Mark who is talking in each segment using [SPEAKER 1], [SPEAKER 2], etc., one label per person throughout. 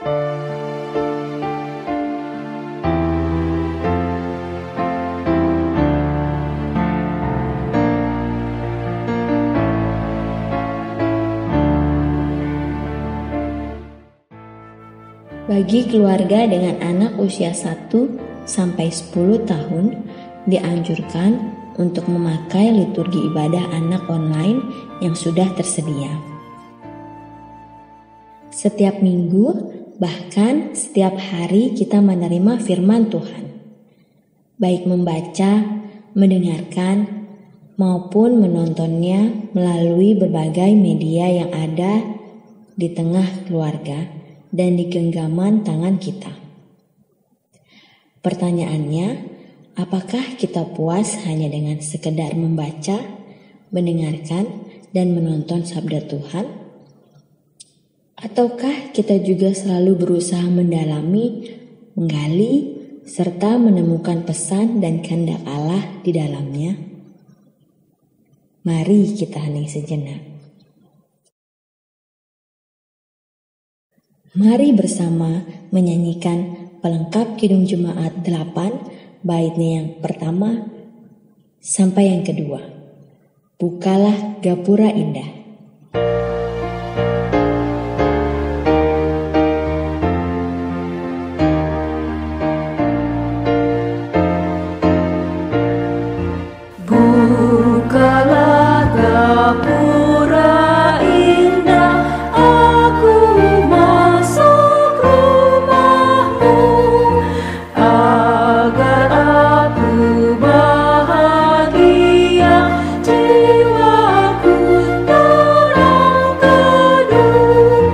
[SPEAKER 1] Bagi keluarga dengan anak usia 1 sampai 10 tahun, dianjurkan untuk memakai liturgi ibadah anak online yang sudah tersedia. Setiap minggu, bahkan setiap hari kita menerima firman Tuhan, baik membaca, mendengarkan, maupun menontonnya melalui berbagai media yang ada di tengah keluarga dan di genggaman tangan kita. Pertanyaannya, apakah kita puas hanya dengan sekedar membaca, mendengarkan, dan menonton sabda Tuhan? Ataukah kita juga selalu berusaha mendalami, menggali, serta menemukan pesan dan kehendak Allah di dalamnya? Mari kita hening sejenak. Mari bersama menyanyikan pelengkap Kidung Jemaat 8, baitnya yang pertama sampai yang kedua. Bukalah gapura indah.
[SPEAKER 2] Bukalah gapura indah, aku masuk rumahmu, agar aku bahagia, jiwaku terang teduh,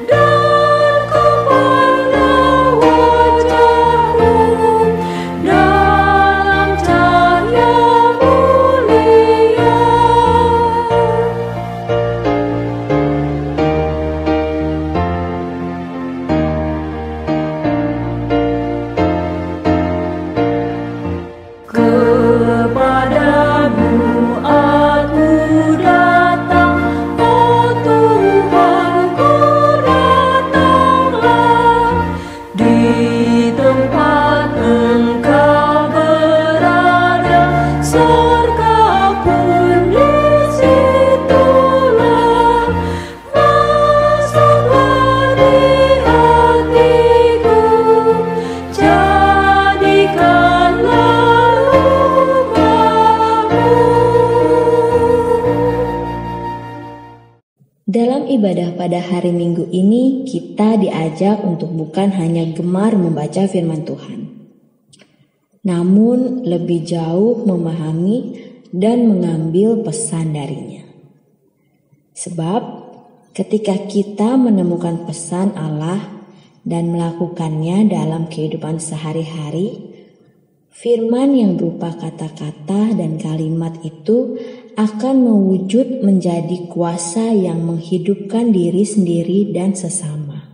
[SPEAKER 2] dan ku pandang wajahmu dalam cahaya mulia. Kepadamu aku datang, oh Tuhanku, datanglah di tempat Engkau berada, surga pun di situlah. Masuklah di hatiku, jadikanlah rumahmu.
[SPEAKER 1] Dalam ibadah pada hari Minggu ini, kita diajak untuk bukan hanya gemar membaca firman Tuhan, namun lebih jauh memahami dan mengambil pesan darinya. Sebab ketika kita menemukan pesan Allah dan melakukannya dalam kehidupan sehari-hari, firman yang berupa kata-kata dan kalimat itu akan mewujud menjadi kuasa yang menghidupkan diri sendiri dan sesama.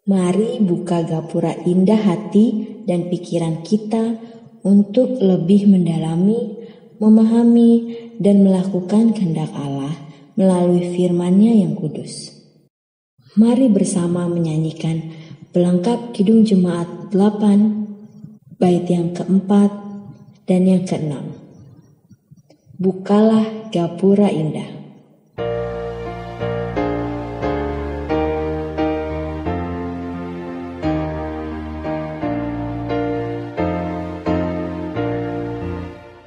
[SPEAKER 1] Mari buka gapura indah hati dan pikiran kita untuk lebih mendalami, memahami, dan melakukan kehendak Allah melalui firman-Nya yang kudus. Mari bersama menyanyikan pelengkap Kidung Jemaat 8, bait yang keempat dan yang keenam. Bukalah gapura indah.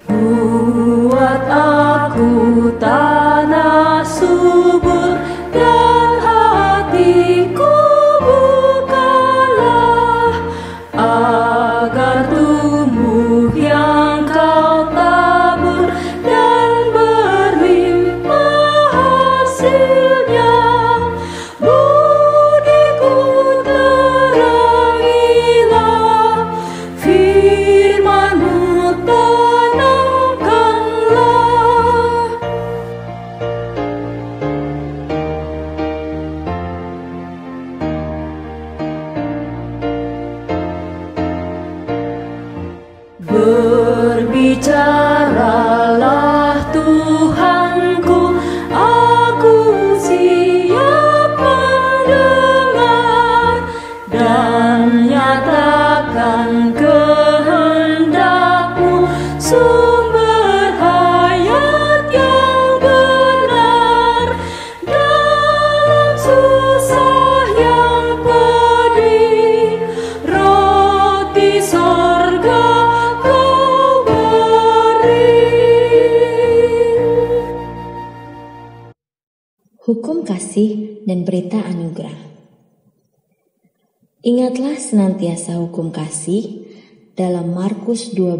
[SPEAKER 2] Buat aku tanah subur dan hatiku bukalah, agar tumbuh yang Kau tabur dan berlimpah
[SPEAKER 1] kasih dan berita anugerah. Ingatlah senantiasa hukum kasih dalam Markus 12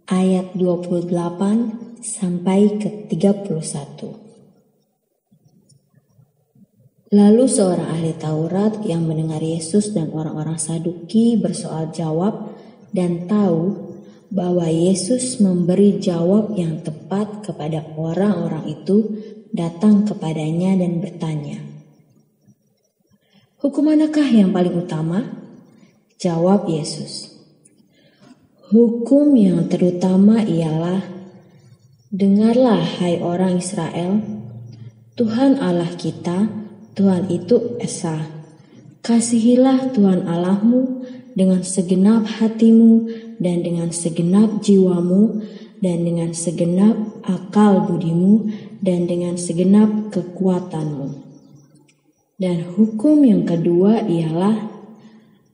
[SPEAKER 1] ayat 28 sampai ke 31. Lalu seorang ahli Taurat yang mendengar Yesus dan orang-orang Saduki bersoal jawab dan tahu bahwa Yesus memberi jawab yang tepat kepada orang-orang itu, datang kepadanya dan bertanya, "Hukum manakah yang paling utama?" Jawab Yesus, "Hukum yang terutama ialah, dengarlah hai orang Israel, Tuhan Allah kita, Tuhan itu Esa. Kasihilah Tuhan Allahmu dengan segenap hatimu dan dengan segenap jiwamu dan dengan segenap akal budimu dan dengan segenap kekuatanmu. Dan hukum yang kedua ialah,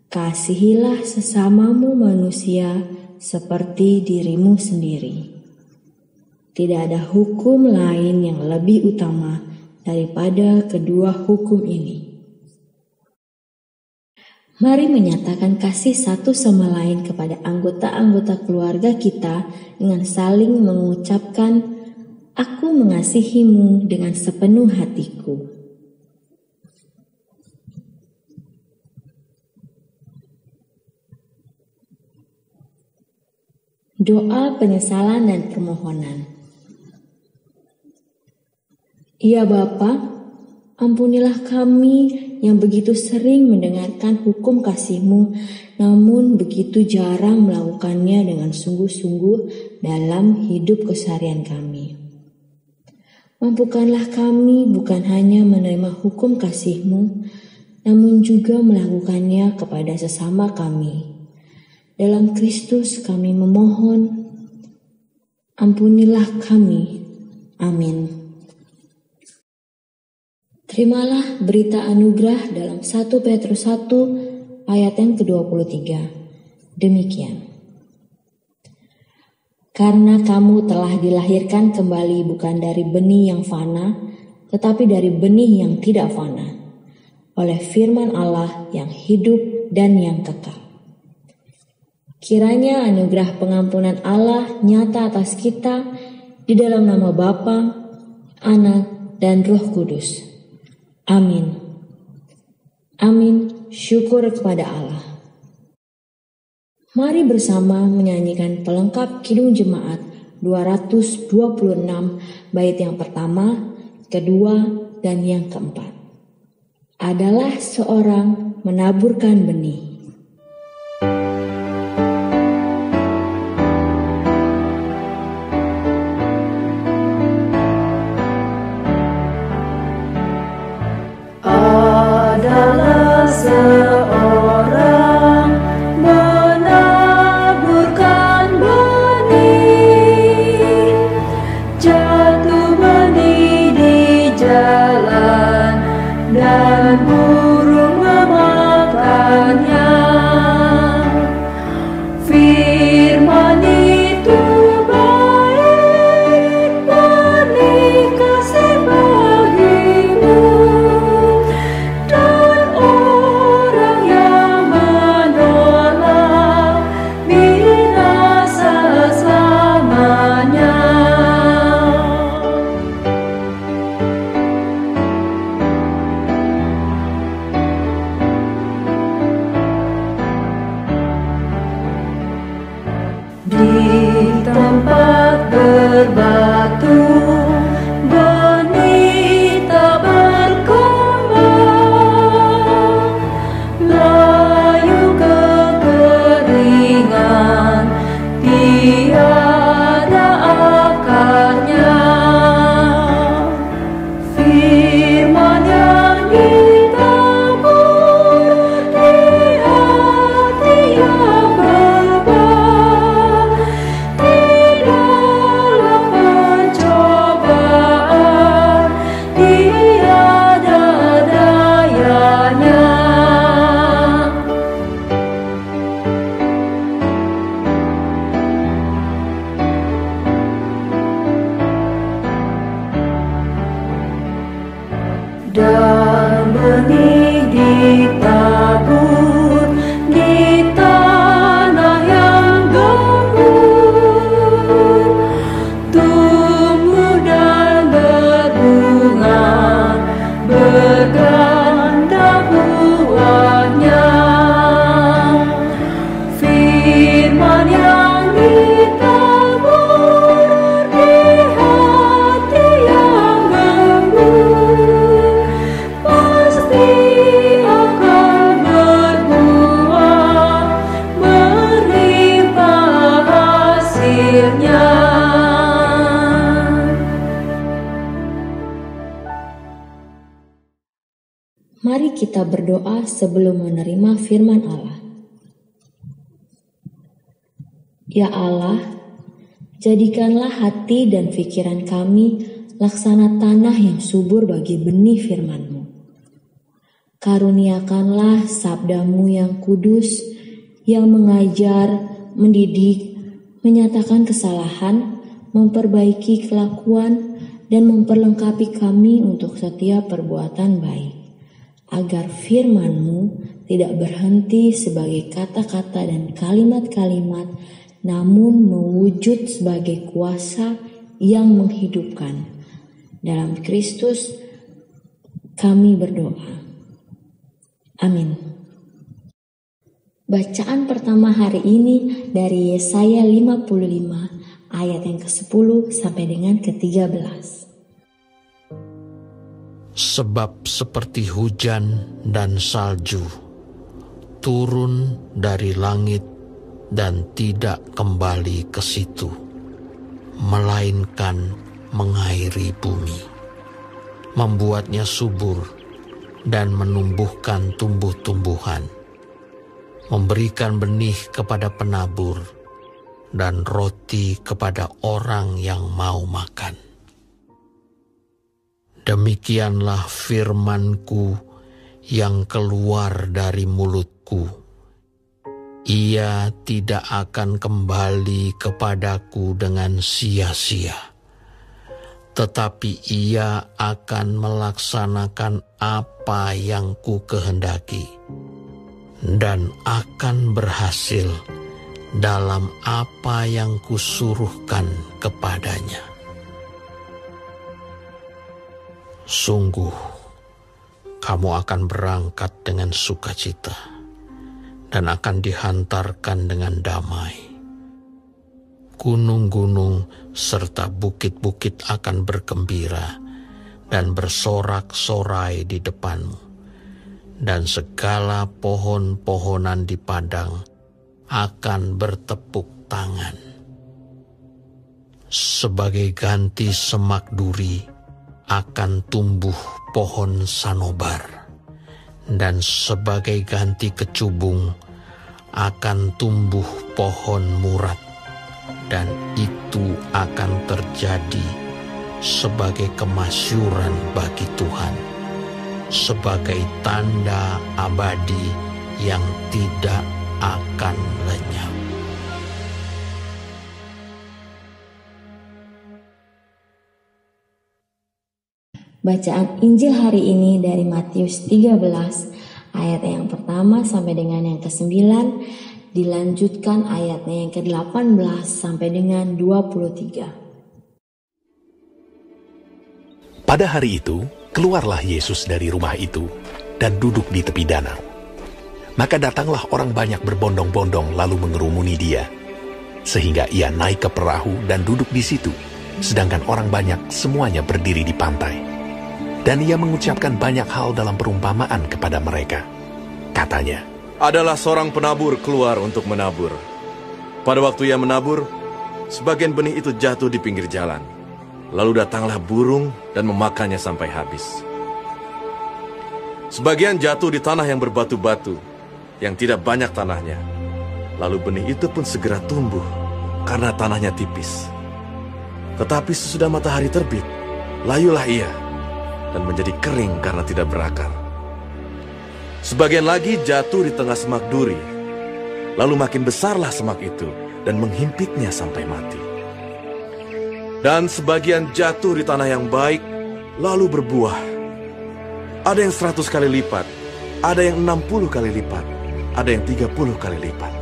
[SPEAKER 1] kasihilah sesamamu manusia seperti dirimu sendiri. Tidak ada hukum lain yang lebih utama daripada kedua hukum ini." Mari menyatakan kasih satu sama lain kepada anggota-anggota keluarga kita dengan saling mengucapkan, "Aku mengasihimu dengan sepenuh hatiku." Doa penyesalan dan permohonan. Ya Bapa, ampunilah kami yang begitu sering mendengarkan hukum kasih-Mu, namun begitu jarang melakukannya dengan sungguh-sungguh dalam hidup keseharian kami. Mampukanlah kami bukan hanya menerima hukum kasih-Mu, namun juga melakukannya kepada sesama kami. Dalam Kristus kami memohon, ampunilah kami. Amin. Terimalah berita anugerah dalam 1 Petrus 1 ayat yang ke-23. Demikian. Karena kamu telah dilahirkan kembali bukan dari benih yang fana, tetapi dari benih yang tidak fana, oleh firman Allah yang hidup dan yang kekal. Kiranya anugerah pengampunan Allah nyata atas kita di dalam nama Bapa, Anak, dan Roh Kudus. Amin. Amin. Syukur kepada Allah. Mari bersama menyanyikan pelengkap Kidung Jemaat 226 bait yang pertama, kedua, dan yang keempat. Adalah seorang menaburkan benih.
[SPEAKER 2] Adalah seorang menaburkan benih, jatuh benih di jalan dan burung memakannya. berganda buahnya. Firman yang ditabur di hati yang gembur pasti akan berbuah melimpah hasilnya.
[SPEAKER 1] Mari kita berdoa sebelum menerima firman Allah. Ya Allah, jadikanlah hati dan pikiran kami laksana tanah yang subur bagi benih firman-Mu. Karuniakanlah sabda-Mu yang kudus, yang mengajar, mendidik, menyatakan kesalahan, memperbaiki kelakuan, dan memperlengkapi kami untuk setiap perbuatan baik. Agar firman-Mu tidak berhenti sebagai kata-kata dan kalimat-kalimat, namun mewujud sebagai kuasa yang menghidupkan. Dalam Kristus kami berdoa. Amin. Bacaan pertama hari ini dari Yesaya 55 ayat yang ke-10 sampai dengan ke-13.
[SPEAKER 3] Sebab seperti hujan dan salju turun dari langit dan tidak kembali ke situ, melainkan mengairi bumi, membuatnya subur dan menumbuhkan tumbuh-tumbuhan, memberikan benih kepada penabur dan roti kepada orang yang mau makan. Demikianlah firman-Ku yang keluar dari mulut-Ku. Ia tidak akan kembali kepadaku dengan sia-sia, tetapi ia akan melaksanakan apa yang Ku kehendaki dan akan berhasil dalam apa yang Kusuruhkan kepadanya. Sungguh, kamu akan berangkat dengan sukacita dan akan dihantarkan dengan damai. Gunung-gunung serta bukit-bukit akan bergembira dan bersorak-sorai di depanmu, dan segala pohon-pohonan di padang akan bertepuk tangan. Sebagai ganti semak duri akan tumbuh pohon sanobar, dan sebagai ganti kecubung akan tumbuh pohon murat, dan itu akan terjadi sebagai kemasyuran bagi Tuhan, sebagai tanda abadi yang tidak akan lenyap.
[SPEAKER 1] Bacaan Injil hari ini dari Matius 13 ayat yang pertama sampai dengan yang ke-9, dilanjutkan ayatnya yang ke-18 sampai dengan 23.
[SPEAKER 4] Pada hari itu, keluarlah Yesus dari rumah itu dan duduk di tepi danau. Maka datanglah orang banyak berbondong-bondong lalu mengerumuni dia, sehingga ia naik ke perahu dan duduk di situ, sedangkan orang banyak semuanya berdiri di pantai. Dan ia mengucapkan banyak hal dalam perumpamaan kepada mereka. Katanya,
[SPEAKER 5] adalah seorang penabur keluar untuk menabur. Pada waktu ia menabur, sebagian benih itu jatuh di pinggir jalan. Lalu datanglah burung dan memakannya sampai habis. Sebagian jatuh di tanah yang berbatu-batu, yang tidak banyak tanahnya. Lalu benih itu pun segera tumbuh, karena tanahnya tipis. Tetapi sesudah matahari terbit, layulah ia, dan menjadi kering karena tidak berakar. Sebagian lagi jatuh di tengah semak duri, lalu makin besarlah semak itu, dan menghimpitnya sampai mati. Dan sebagian jatuh di tanah yang baik, lalu berbuah. Ada yang 100 kali lipat, ada yang 60 kali lipat, ada yang 30 kali lipat.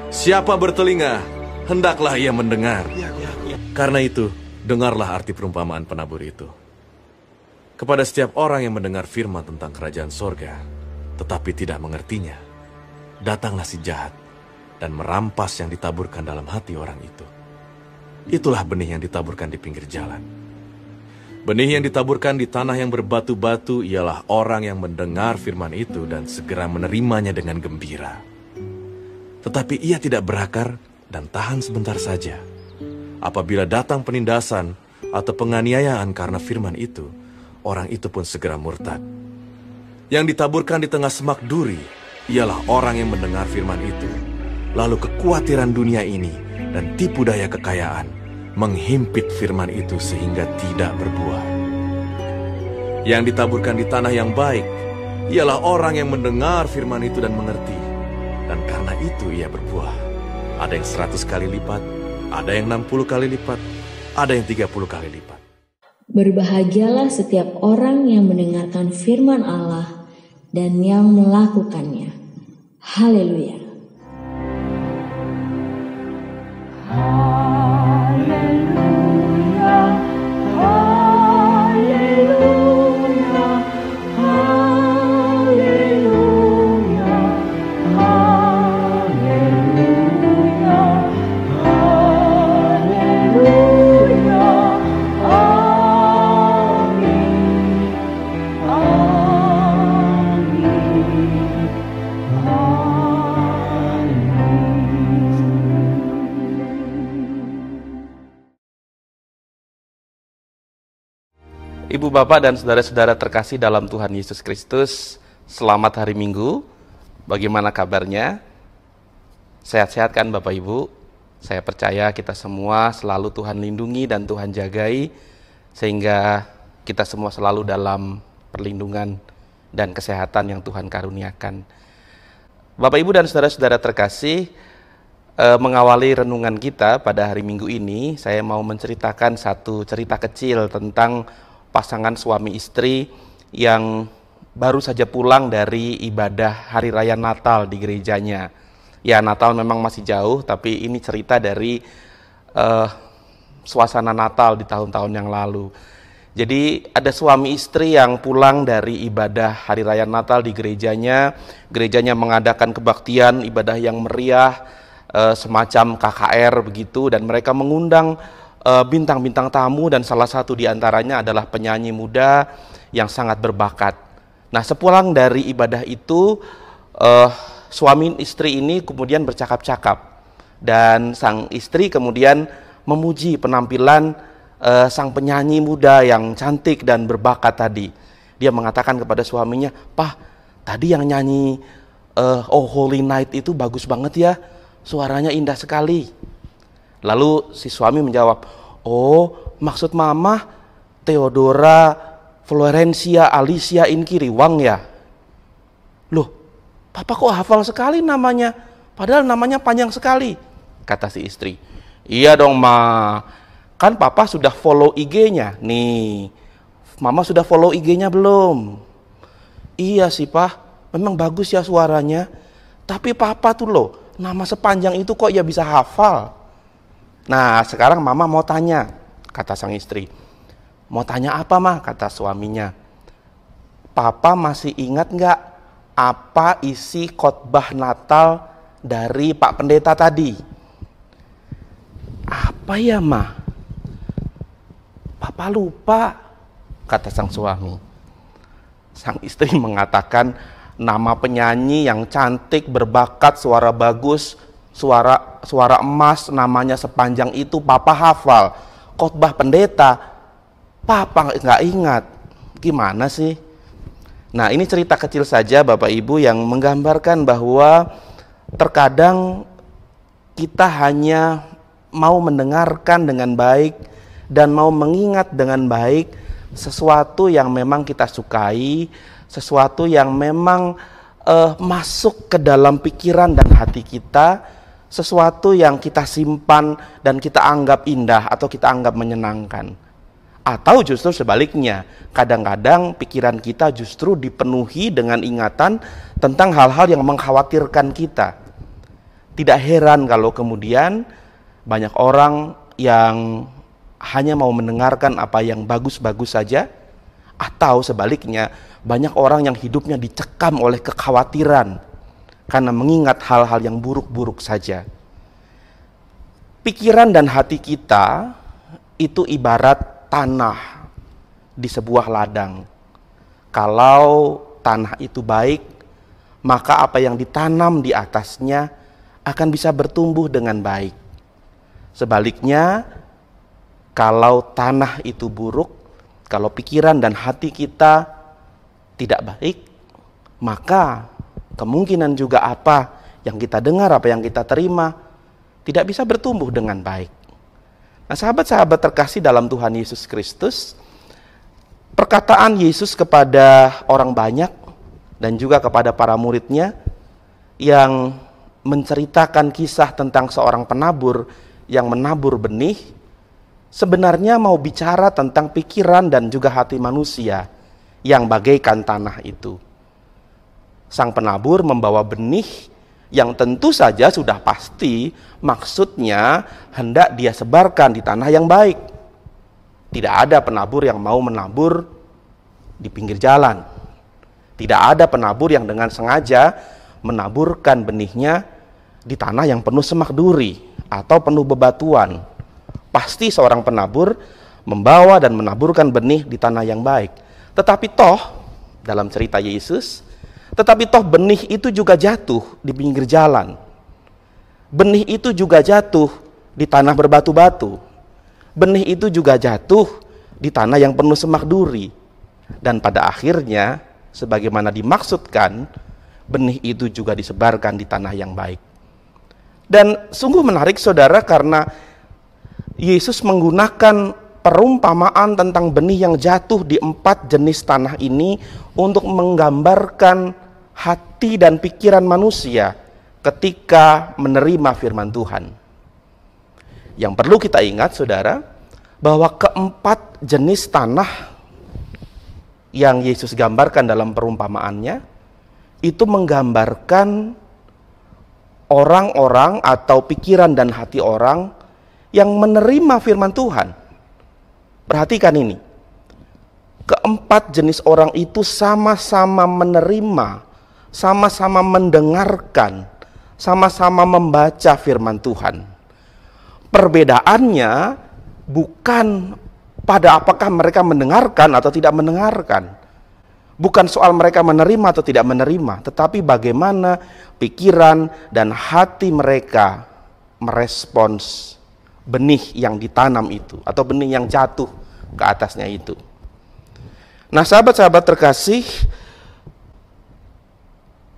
[SPEAKER 5] Siapa bertelinga, hendaklah ia mendengar. Karena itu, dengarlah arti perumpamaan penabur itu. Kepada setiap orang yang mendengar firman tentang kerajaan sorga, tetapi tidak mengertinya, datanglah si jahat dan merampas yang ditaburkan dalam hati orang itu. Itulah benih yang ditaburkan di pinggir jalan. Benih yang ditaburkan di tanah yang berbatu-batu ialah orang yang mendengar firman itu dan segera menerimanya dengan gembira. Tetapi ia tidak berakar dan tahan sebentar saja. Apabila datang penindasan atau penganiayaan karena firman itu, orang itu pun segera murtad. Yang ditaburkan di tengah semak duri ialah orang yang mendengar firman itu, lalu kekhawatiran dunia ini dan tipu daya kekayaan menghimpit firman itu sehingga tidak berbuah. Yang ditaburkan di tanah yang baik ialah orang yang mendengar firman itu dan mengerti, dan karena itu ia berbuah. Ada yang 100 kali lipat, ada yang 60 kali lipat, ada yang 30 kali lipat.
[SPEAKER 1] Berbahagialah setiap orang yang mendengarkan firman Allah dan yang melakukannya. Haleluya.
[SPEAKER 6] Ibu, Bapak, dan saudara-saudara terkasih dalam Tuhan Yesus Kristus, selamat hari Minggu. Bagaimana kabarnya? Sehat-sehat kan Bapak Ibu? Saya percaya kita semua selalu Tuhan lindungi dan Tuhan jagai, sehingga kita semua selalu dalam perlindungan dan kesehatan yang Tuhan karuniakan. Bapak Ibu dan saudara-saudara terkasih, mengawali renungan kita pada hari Minggu ini, saya mau menceritakan satu cerita kecil tentang pasangan suami istri yang baru saja pulang dari ibadah Hari Raya Natal di gerejanya. Ya, Natal memang masih jauh, tapi ini cerita dari suasana Natal di tahun-tahun yang lalu. Jadi ada suami istri yang pulang dari ibadah Hari Raya Natal di gerejanya. Gerejanya mengadakan kebaktian, ibadah yang meriah, semacam KKR begitu, dan mereka mengundang bintang-bintang tamu, dan salah satu di antaranya adalah penyanyi muda yang sangat berbakat. Nah, sepulang dari ibadah itu, suami istri ini kemudian bercakap-cakap, dan sang istri kemudian memuji penampilan sang penyanyi muda yang cantik dan berbakat tadi. Dia mengatakan kepada suaminya, "Pak, tadi yang nyanyi Oh Holy Night itu bagus banget ya, suaranya indah sekali." Lalu si suami menjawab, "Oh, maksud mama Theodora Florencia Alicia Inkiriwang ya?" "Loh, papa kok hafal sekali namanya? Padahal namanya panjang sekali," kata si istri. "Iya dong, Ma. Kan papa sudah follow IG-nya. Nih, mama sudah follow IG-nya belum?" "Iya sih, Pak. Memang bagus ya suaranya. Tapi papa tuh loh, nama sepanjang itu kok ya bisa hafal?" "Nah, sekarang mama mau tanya," kata sang istri. "Mau tanya apa, Ma?" kata suaminya. "Papa masih ingat nggak apa isi khotbah Natal dari Pak Pendeta tadi?" "Apa ya, Ma?" "Papa lupa," kata sang suami. Sang istri mengatakan nama penyanyi yang cantik, berbakat, suara bagus, suara emas, namanya sepanjang itu papa hafal. Khotbah pendeta papa nggak ingat. Gimana sih? Nah, ini cerita kecil saja Bapak Ibu yang menggambarkan bahwa terkadang kita hanya mau mendengarkan dengan baik dan mau mengingat dengan baik sesuatu yang memang kita sukai, sesuatu yang memang masuk ke dalam pikiran dan hati kita, sesuatu yang kita simpan dan kita anggap indah atau kita anggap menyenangkan. Atau justru sebaliknya, kadang-kadang pikiran kita justru dipenuhi dengan ingatan tentang hal-hal yang mengkhawatirkan kita. Tidak heran kalau kemudian banyak orang yang hanya mau mendengarkan apa yang bagus-bagus saja, Atau sebaliknya, banyak orang yang hidupnya dicekam oleh kekhawatiran karena mengingat hal-hal yang buruk-buruk saja. Pikiran dan hati kita itu ibarat tanah di sebuah ladang. Kalau tanah itu baik, maka apa yang ditanam di atasnya akan bisa bertumbuh dengan baik. Sebaliknya, kalau tanah itu buruk, kalau pikiran dan hati kita tidak baik, maka kemungkinan juga apa yang kita dengar, apa yang kita terima, tidak bisa bertumbuh dengan baik. Nah, sahabat-sahabat terkasih dalam Tuhan Yesus Kristus, perkataan Yesus kepada orang banyak dan juga kepada para muridnya yang menceritakan kisah tentang seorang penabur yang menabur benih, sebenarnya mau bicara tentang pikiran dan juga hati manusia yang bagaikan tanah itu. Sang penabur membawa benih yang tentu saja sudah pasti maksudnya hendak dia sebarkan di tanah yang baik. Tidak ada penabur yang mau menabur di pinggir jalan. Tidak ada penabur yang dengan sengaja menaburkan benihnya di tanah yang penuh semak duri atau penuh bebatuan. Pasti seorang penabur membawa dan menaburkan benih di tanah yang baik. Tetapi toh, dalam cerita Yesus, benih itu juga jatuh di pinggir jalan. Benih itu juga jatuh di tanah berbatu-batu. Benih itu juga jatuh di tanah yang penuh semak duri. Dan pada akhirnya, sebagaimana dimaksudkan, benih itu juga disebarkan di tanah yang baik. Dan sungguh menarik saudara, karena Yesus menggunakan perumpamaan tentang benih yang jatuh di 4 jenis tanah ini untuk menggambarkan hati dan pikiran manusia ketika menerima firman Tuhan. Yang perlu kita ingat saudara, bahwa keempat jenis tanah yang Yesus gambarkan dalam perumpamaannya itu menggambarkan orang-orang atau pikiran dan hati orang yang menerima firman Tuhan. Perhatikan ini, keempat jenis orang itu sama-sama menerima, sama-sama mendengarkan, sama-sama membaca firman Tuhan. Perbedaannya bukan pada apakah mereka mendengarkan atau tidak mendengarkan. Bukan soal mereka menerima atau tidak menerima, tetapi bagaimana pikiran dan hati mereka merespons benih yang ditanam itu, atau benih yang jatuh ke atasnya itu. Nah, sahabat-sahabat terkasih,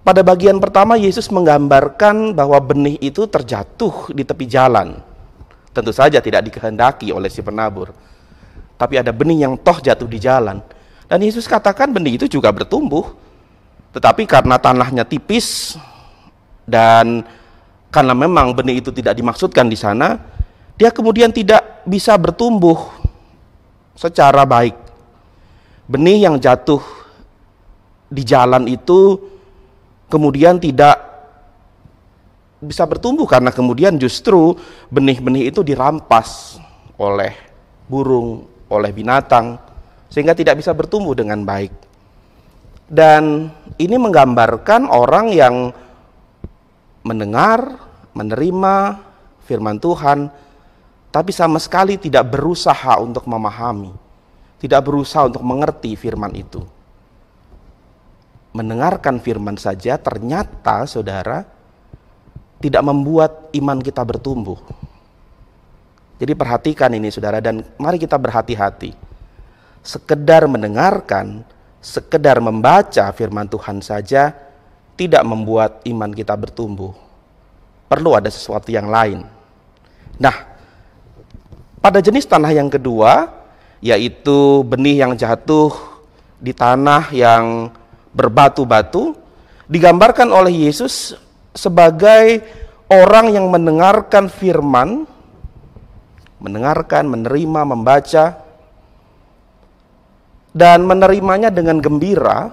[SPEAKER 6] pada bagian pertama Yesus menggambarkan bahwa benih itu terjatuh di tepi jalan. Tentu saja tidak dikehendaki oleh si penabur, tapi ada benih yang toh jatuh di jalan. Dan Yesus katakan benih itu juga bertumbuh, tetapi karena tanahnya tipis dan karena memang benih itu tidak dimaksudkan di sana, dia kemudian tidak bisa bertumbuh secara baik. Benih yang jatuh di jalan itu kemudian tidak bisa bertumbuh karena kemudian justru benih-benih itu dirampas oleh burung, oleh binatang, sehingga tidak bisa bertumbuh dengan baik. Dan ini menggambarkan orang yang mendengar, menerima firman Tuhan, tapi sama sekali tidak berusaha untuk memahami, tidak berusaha untuk mengerti firman itu. Mendengarkan firman saja ternyata saudara tidak membuat iman kita bertumbuh. Jadi perhatikan ini saudara, dan mari kita berhati-hati. Sekedar mendengarkan, sekedar membaca firman Tuhan saja tidak membuat iman kita bertumbuh. Perlu ada sesuatu yang lain. Nah, pada jenis tanah yang kedua, yaitu benih yang jatuh di tanah yang berbatu-batu, digambarkan oleh Yesus sebagai orang yang mendengarkan firman, mendengarkan, menerima, membaca, dan menerimanya dengan gembira,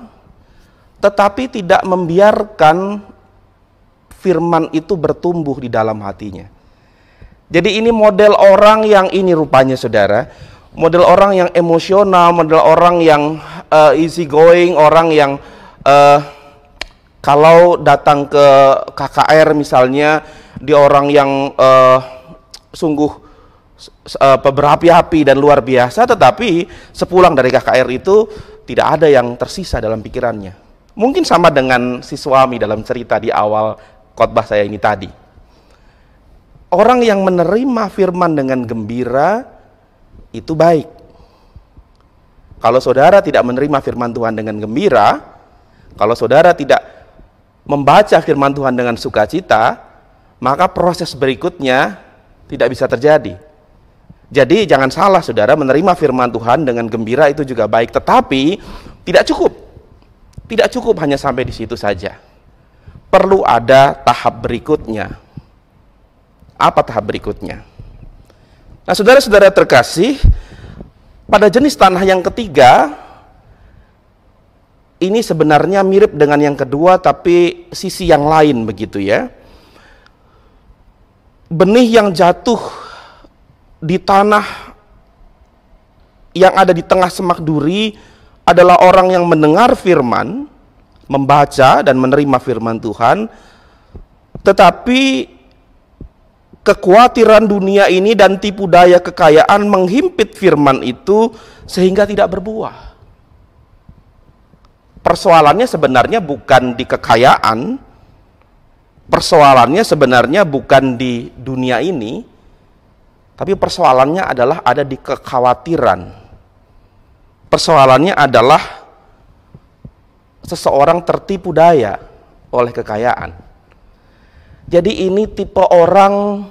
[SPEAKER 6] tetapi tidak membiarkan firman itu bertumbuh di dalam hatinya. Jadi ini model orang yang ini rupanya saudara, model orang yang emosional, model orang yang easy going, orang yang kalau datang ke KKR misalnya, dia orang yang sungguh berapi-api dan luar biasa, tetapi sepulang dari KKR itu tidak ada yang tersisa dalam pikirannya. Mungkin sama dengan si suami dalam cerita di awal khotbah saya ini tadi. Orang yang menerima firman dengan gembira itu baik. Kalau saudara tidak menerima firman Tuhan dengan gembira, kalau saudara tidak membaca firman Tuhan dengan sukacita, maka proses berikutnya tidak bisa terjadi. Jadi jangan salah saudara, menerima firman Tuhan dengan gembira itu juga baik, tetapi tidak cukup. Tidak cukup hanya sampai di situ saja. Perlu ada tahap berikutnya. Apa tahap berikutnya? Nah, saudara-saudara terkasih, pada jenis tanah yang ketiga, ini sebenarnya mirip dengan yang kedua, tapi sisi yang lain begitu ya. Benih yang jatuh di tanah yang ada di tengah semak duri adalah orang yang mendengar firman, membaca dan menerima firman Tuhan, tetapi kekhawatiran dunia ini dan tipu daya kekayaan menghimpit firman itu sehingga tidak berbuah. Persoalannya sebenarnya bukan di kekayaan, persoalannya sebenarnya bukan di dunia ini, tapi persoalannya adalah ada di kekhawatiran. Persoalannya adalah seseorang tertipu daya oleh kekayaan. Jadi ini tipe orang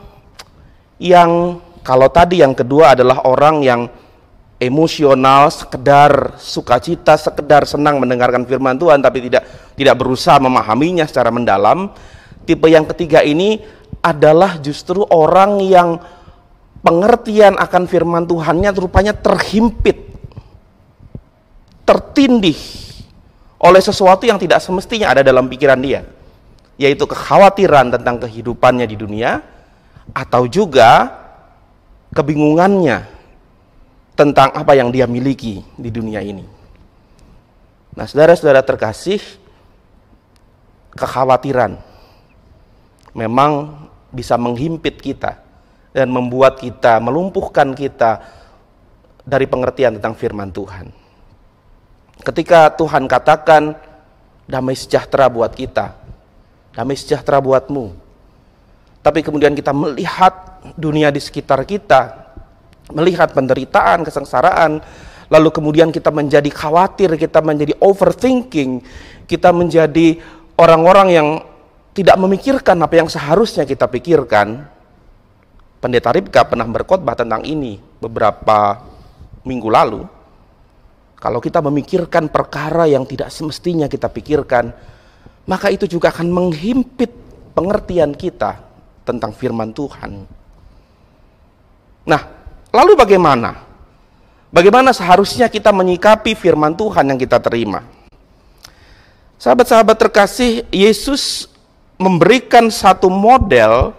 [SPEAKER 6] yang, kalau tadi yang kedua adalah orang yang emosional, sekedar sukacita, sekedar senang mendengarkan firman Tuhan, tapi tidak berusaha memahaminya secara mendalam. Tipe yang ketiga ini adalah justru orang yang pengertian akan firman Tuhannya rupanya terhimpit, tertindih oleh sesuatu yang tidak semestinya ada dalam pikiran dia, yaitu kekhawatiran tentang kehidupannya di dunia, atau juga kebingungannya tentang apa yang dia miliki di dunia ini. Nah, saudara-saudara terkasih, kekhawatiran memang bisa menghimpit kita dan membuat kita, melumpuhkan kita dari pengertian tentang firman Tuhan. Ketika Tuhan katakan damai sejahtera buat kita, damai sejahtera buatmu, tapi kemudian kita melihat dunia di sekitar kita, melihat penderitaan, kesengsaraan, lalu kemudian kita menjadi khawatir, kita menjadi overthinking, kita menjadi orang-orang yang tidak memikirkan apa yang seharusnya kita pikirkan. Pendeta Ribka pernah berkhotbah tentang ini beberapa minggu lalu. Kalau kita memikirkan perkara yang tidak semestinya kita pikirkan, maka itu juga akan menghimpit pengertian kita tentang firman Tuhan. Nah, lalu bagaimana? Bagaimana seharusnya kita menyikapi firman Tuhan yang kita terima? Sahabat-sahabat terkasih, Yesus memberikan satu model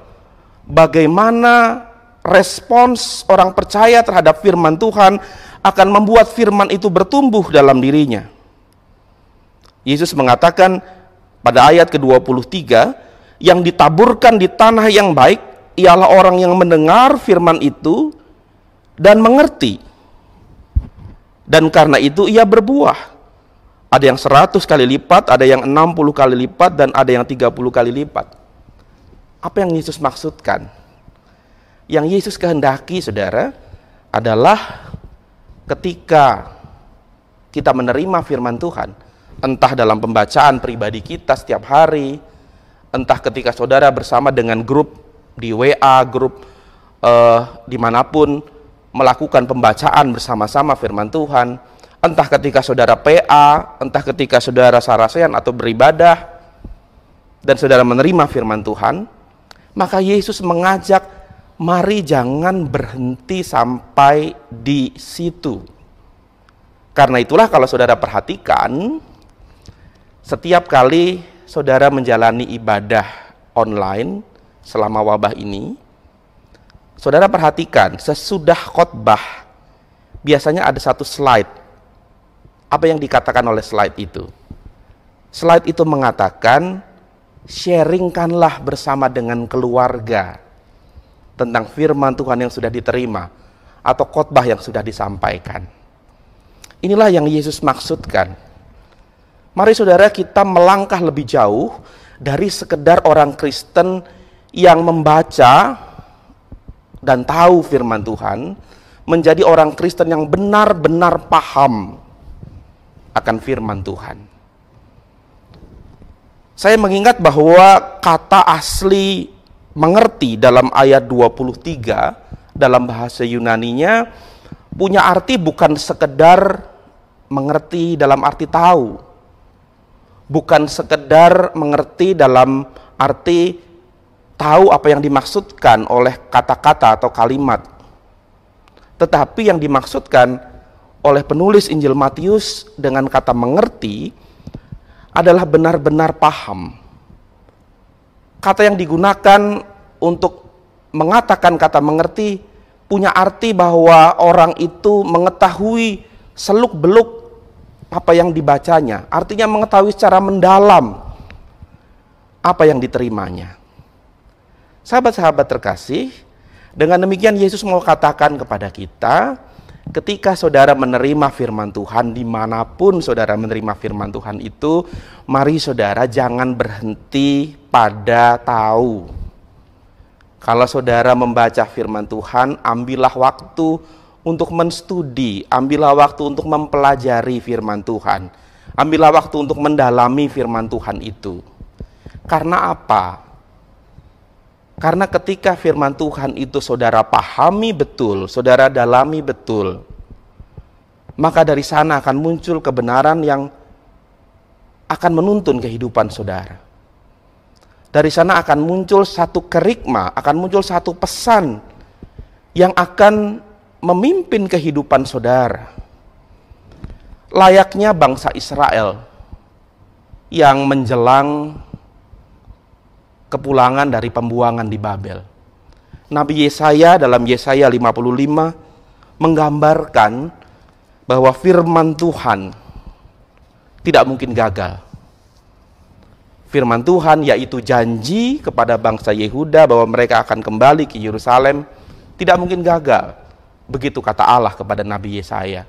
[SPEAKER 6] bagaimana respons orang percaya terhadap firman Tuhan akan membuat firman itu bertumbuh dalam dirinya. Yesus mengatakan pada ayat ke-23, yang ditaburkan di tanah yang baik ialah orang yang mendengar firman itu dan mengerti. Dan karena itu ia berbuah. Ada yang 100 kali lipat, ada yang 60 kali lipat, dan ada yang 30 kali lipat. Apa yang Yesus maksudkan? Yang Yesus kehendaki, saudara, adalah ketika kita menerima firman Tuhan, entah dalam pembacaan pribadi kita setiap hari, entah ketika saudara bersama dengan grup di WA, grup dimanapun melakukan pembacaan bersama-sama firman Tuhan, entah ketika saudara PA, entah ketika saudara sarasehan atau beribadah, dan saudara menerima firman Tuhan, maka Yesus mengajak, mari jangan berhenti sampai di situ. Karena itulah kalau saudara perhatikan, setiap kali saudara menjalani ibadah online selama wabah ini, saudara perhatikan sesudah khotbah biasanya ada satu slide Apa yang dikatakan oleh slide itu? Slide itu mengatakan, sharingkanlah bersama dengan keluarga tentang firman Tuhan yang sudah diterima atau khotbah yang sudah disampaikan. Inilah yang Yesus maksudkan. Mari saudara, kita melangkah lebih jauh dari sekedar orang Kristen yang membaca dan tahu firman Tuhan, menjadi orang Kristen yang benar-benar paham akan firman Tuhan. Saya mengingat bahwa kata asli mengerti dalam ayat 23 dalam bahasa Yunaninya punya arti bukan sekedar mengerti dalam arti tahu, bukan sekedar mengerti dalam arti tahu apa yang dimaksudkan oleh kata-kata atau kalimat, tetapi yang dimaksudkan oleh penulis Injil Matius dengan kata mengerti adalah benar-benar paham. Kata yang digunakan untuk mengatakan kata mengerti punya arti bahwa orang itu mengetahui seluk-beluk apa yang dibacanya. Artinya mengetahui secara mendalam apa yang diterimanya. Sahabat-sahabat terkasih, dengan demikian Yesus mau katakan kepada kita, ketika saudara menerima firman Tuhan, dimanapun saudara menerima firman Tuhan itu, mari saudara jangan berhenti pada tahu. Kalau saudara membaca firman Tuhan, ambillah waktu untuk menstudi, ambillah waktu untuk mempelajari firman Tuhan, ambillah waktu untuk mendalami firman Tuhan itu. Karena apa? Karena ketika firman Tuhan itu saudara pahami betul, saudara dalami betul, maka dari sana akan muncul kebenaran yang akan menuntun kehidupan saudara. Dari sana akan muncul satu kerikma, akan muncul satu pesan yang akan memimpin kehidupan saudara. Layaknya bangsa Israel yang menjelang kepulangan dari pembuangan di Babel. Nabi Yesaya dalam Yesaya 55 menggambarkan bahwa firman Tuhan tidak mungkin gagal. Firman Tuhan yaitu janji kepada bangsa Yehuda bahwa mereka akan kembali ke Yerusalem tidak mungkin gagal. Begitu kata Allah kepada Nabi Yesaya.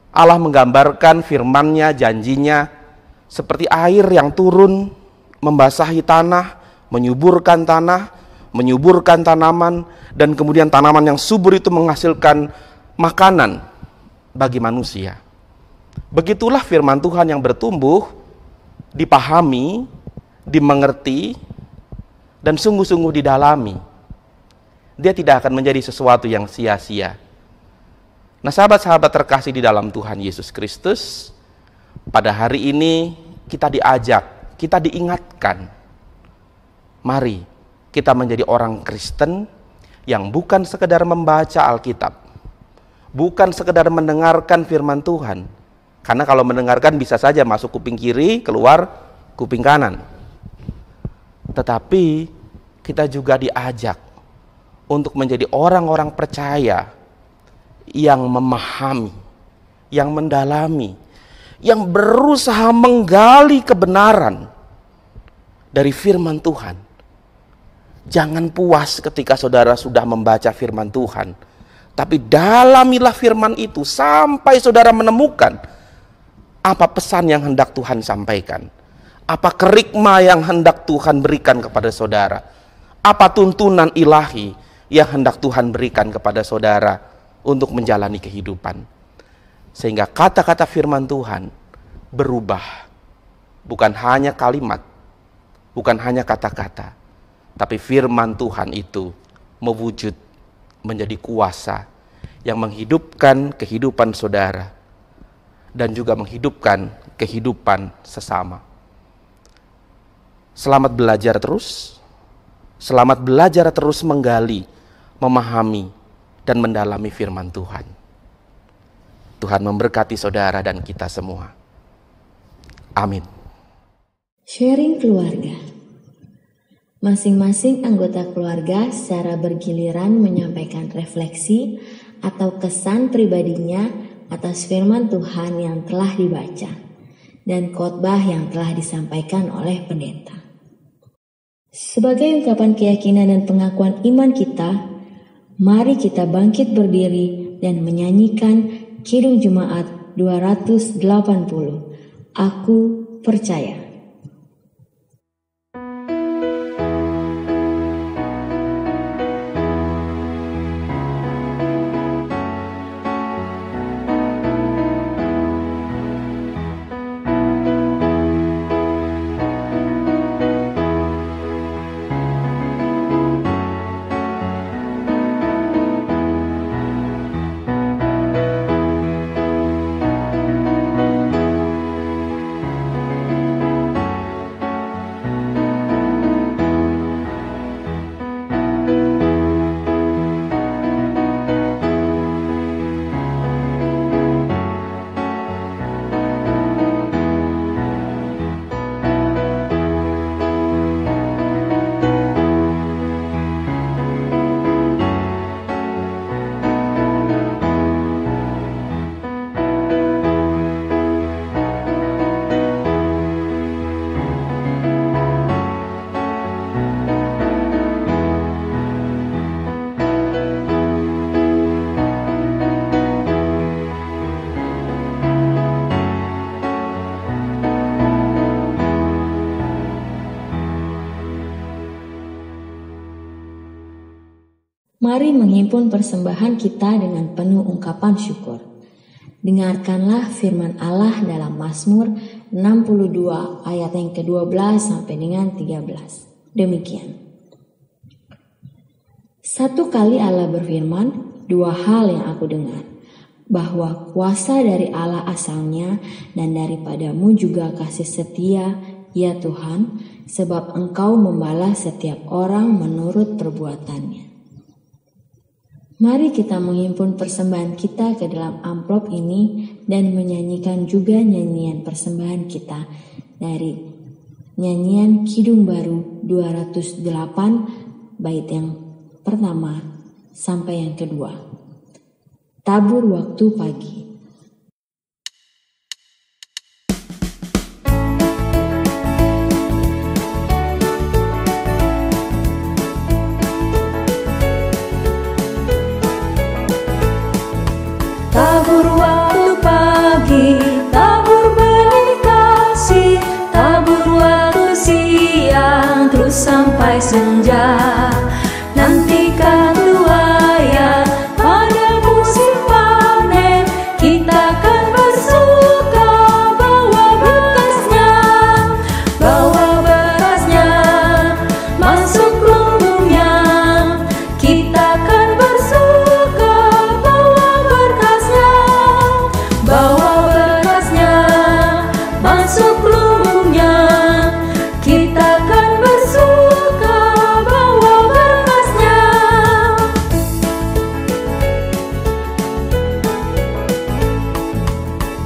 [SPEAKER 6] Allah menggambarkan firman-Nya, janjinya seperti air yang turun membasahi tanah, menyuburkan tanah, menyuburkan tanaman, dan kemudian tanaman yang subur itu menghasilkan makanan bagi manusia. Begitulah firman Tuhan yang bertumbuh, dipahami, dimengerti, dan sungguh-sungguh didalami. Dia tidak akan menjadi sesuatu yang sia-sia. Nah, sahabat-sahabat terkasih di dalam Tuhan Yesus Kristus, pada hari ini kita diajak, kita diingatkan, mari kita menjadi orang Kristen yang bukan sekedar membaca Alkitab, bukan sekedar mendengarkan firman Tuhan, karena kalau mendengarkan bisa saja masuk kuping kiri, keluar kuping kanan. Tetapi kita juga diajak untuk menjadi orang-orang percaya yang memahami, yang mendalami, yang berusaha menggali kebenaran dari firman Tuhan. Jangan puas ketika saudara sudah membaca firman Tuhan, tapi dalamilah firman itu sampai saudara menemukan apa pesan yang hendak Tuhan sampaikan, apa kerikma yang hendak Tuhan berikan kepada saudara, apa tuntunan ilahi yang hendak Tuhan berikan kepada saudara untuk menjalani kehidupan. Sehingga kata-kata firman Tuhan berubah, bukan hanya kalimat, bukan hanya kata-kata, tapi firman Tuhan itu mewujud menjadi kuasa yang menghidupkan kehidupan saudara dan juga menghidupkan kehidupan sesama. Selamat belajar terus, selamat belajar terus menggali, memahami, dan mendalami firman Tuhan. Tuhan memberkati saudara dan kita semua. Amin.
[SPEAKER 1] Sharing keluarga. Masing-masing anggota keluarga secara bergiliran menyampaikan refleksi atau kesan pribadinya atas firman Tuhan yang telah dibaca dan khotbah yang telah disampaikan oleh pendeta. Sebagai ungkapan keyakinan dan pengakuan iman kita, mari kita bangkit berdiri dan menyanyikan Kidung Jemaat 280. Aku percaya. Mari menghimpun persembahan kita dengan penuh ungkapan syukur. Dengarkanlah firman Allah dalam Mazmur 62 ayat yang ke-12 sampai dengan 13. Demikian. Satu kali Allah berfirman, dua hal yang aku dengar, bahwa kuasa dari Allah asalnya dan daripadamu juga kasih setia, ya Tuhan, sebab Engkau membalas setiap orang menurut perbuatannya. Mari kita menghimpun persembahan kita ke dalam amplop ini dan menyanyikan juga nyanyian persembahan kita dari nyanyian Kidung Baru 208 bait yang pertama sampai yang kedua. Tabur waktu pagi.
[SPEAKER 2] Tabur waktu pagi, tabur benih kasih, tabur waktu siang, terus sampai senja. Nantikan tuaya pada musim panen, kita akan bersuka bawa berkasnya, masuk lumbungnya. Kita akan bersuka bawa berkasnya, masuk lumbungnya. Kita akan bersuka bawa berkasnya.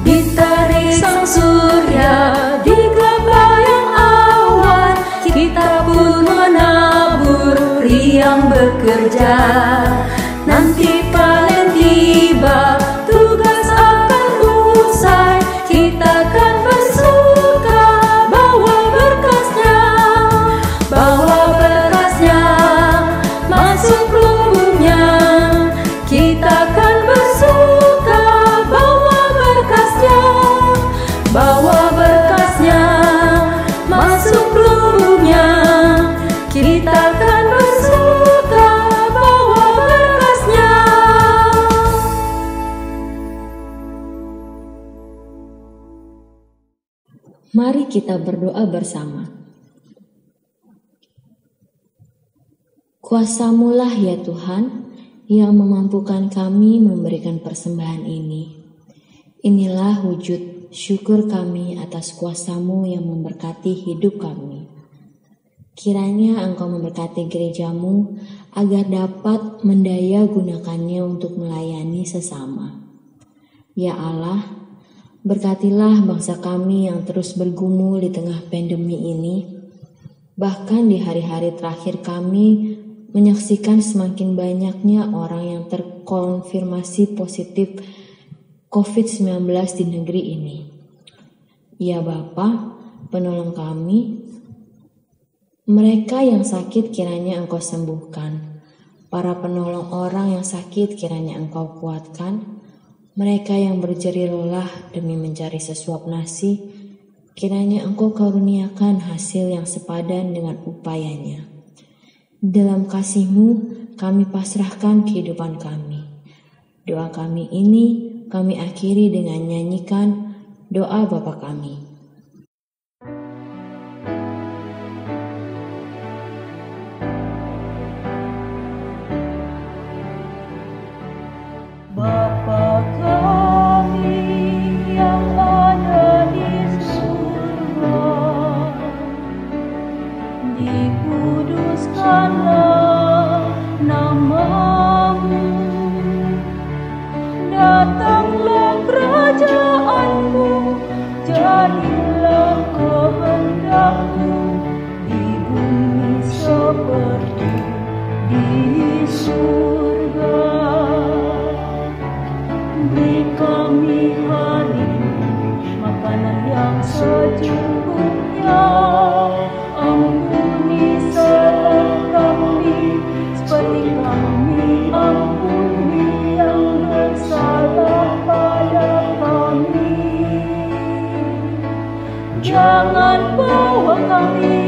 [SPEAKER 2] Di terik sang surya, di kebayang awan, kita pun menabur riang bekerja. Nanti panen tiba, tugas akan usai, kita akan bersuka bawa berkasnya, masuk lumbungnya. Kita akan bersuka bawa berkasnya, masuk lumbungnya. Kita akan bersuka bawa berkasnya.
[SPEAKER 1] Mari kita berdoa bersama. Kuasamu-lah ya Tuhan yang memampukan kami memberikan persembahan ini. Inilah wujud syukur kami atas kuasa-Mu yang memberkati hidup kami. Kiranya Engkau memberkati gereja-Mu agar dapat mendaya gunakannya untuk melayani sesama. Ya Allah, berkatilah bangsa kami yang terus bergumul di tengah pandemi ini. Bahkan di hari-hari terakhir kami menyaksikan semakin banyaknya orang yang terkonfirmasi positif COVID-19 di negeri ini. Ya Bapa, penolong kami, mereka yang sakit kiranya Engkau sembuhkan, para penolong orang yang sakit kiranya Engkau kuatkan, mereka yang berjerih lelah demi mencari sesuap nasi, kiranya Engkau karuniakan hasil yang sepadan dengan upayanya. Dalam kasih-Mu kami pasrahkan kehidupan kami. Doa kami ini kami akhiri dengan nyanyikan doa Bapa kami.
[SPEAKER 2] Bapa kami yang ada di surga, dikuduskanlah nama-Mu, datanglah kerajaan-Mu, jadilah kehendak-Mu di bumi seperti di surga. Beri kami hari ini makanan yang secukupnya, ampuni salah kami seperti kami ampuni yang bersalah pada kami. Jangan bawa kami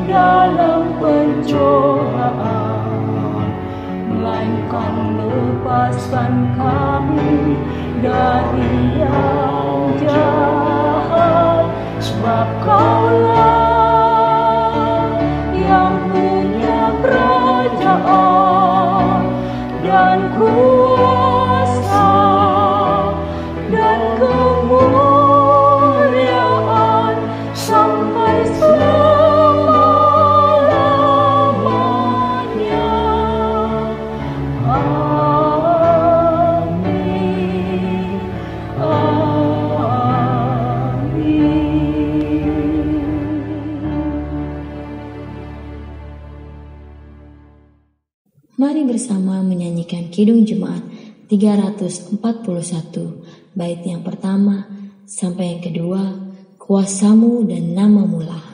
[SPEAKER 2] dalam pencobaan, melainkan lepaskan kami dari yang jahat, sebab Kaulah yang punya kerajaan dan kuasa dan kemuliaan sampai selama-lamanya. Amin. Amin.
[SPEAKER 1] Mari bersama menyanyikan Kidung Jemaat 341, bait yang pertama sampai yang kedua, Kuasa-Mu dan Nama-Mu lah.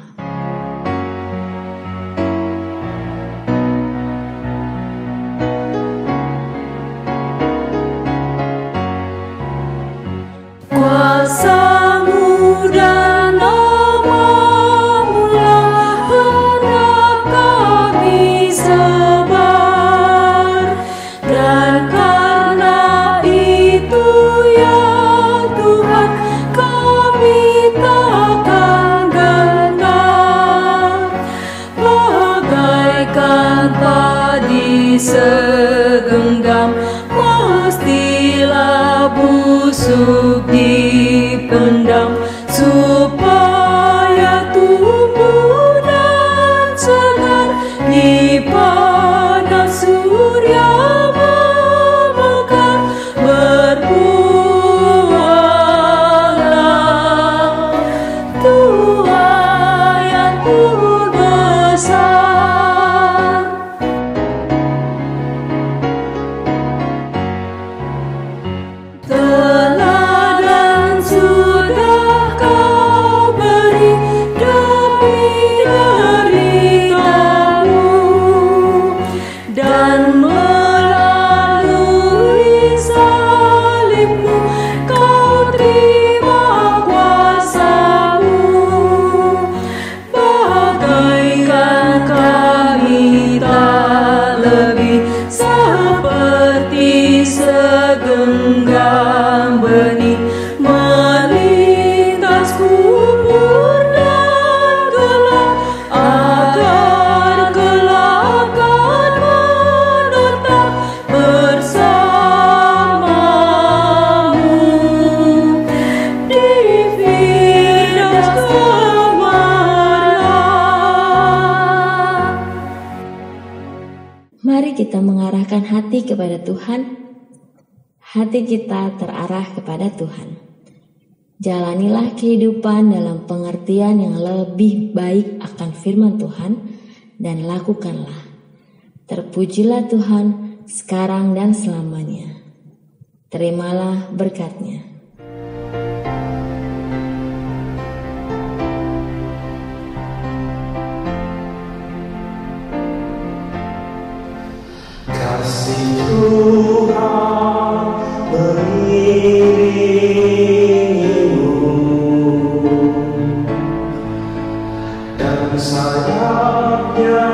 [SPEAKER 2] Kuasa-Mu dan nama-Mu lah hendak kami sebar, dan karena itu ya Tuhan kami takkan gentar, bagaikan padi segenggam mestilah busuk dipendam, supaya tumbuh dan segar di panas surya memekar. Berbuahlah tuai yang pun besar, teladan sudah Kau beri demi derita-Mu, dan melalui salib-Mu Kau terima kuasa-Mu, bagaikan kami tak lebih seperti segenggam benih melintas kubur dan gelap, agar kelak akan menetap bersama-Mu di Firdaus gemerlap.
[SPEAKER 1] Mari kita mengarahkan hati kepada Tuhan. Hati kita terarah kepada Tuhan. Jalanilah kehidupan dalam pengertian yang lebih baik akan firman Tuhan dan lakukanlah. Terpujilah Tuhan sekarang dan selamanya. Terimalah berkat-Nya.
[SPEAKER 2] Kasih Tuhan mengiringimu dan sayapnya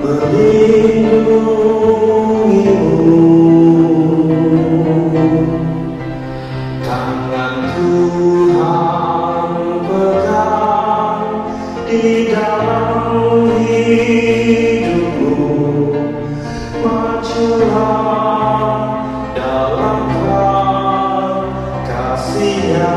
[SPEAKER 2] melindungimu. Tangan Tuhan pegang di dalam hidupmu. Majulah dalam terang kasih-Nya.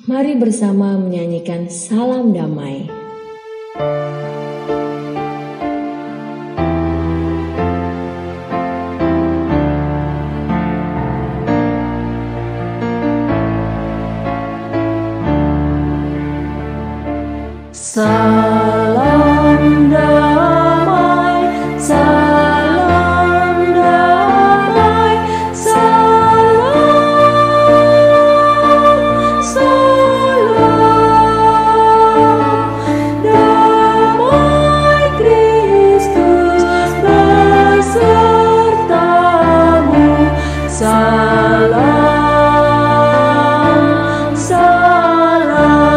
[SPEAKER 1] Mari bersama menyanyikan Salam Damai.
[SPEAKER 2] Salam damai, salam damai, salam, salam damai Kristus besertamu. Salam, salam.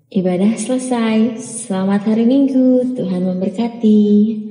[SPEAKER 1] Ibadah selesai. Selamat hari Minggu. Tuhan memberkati.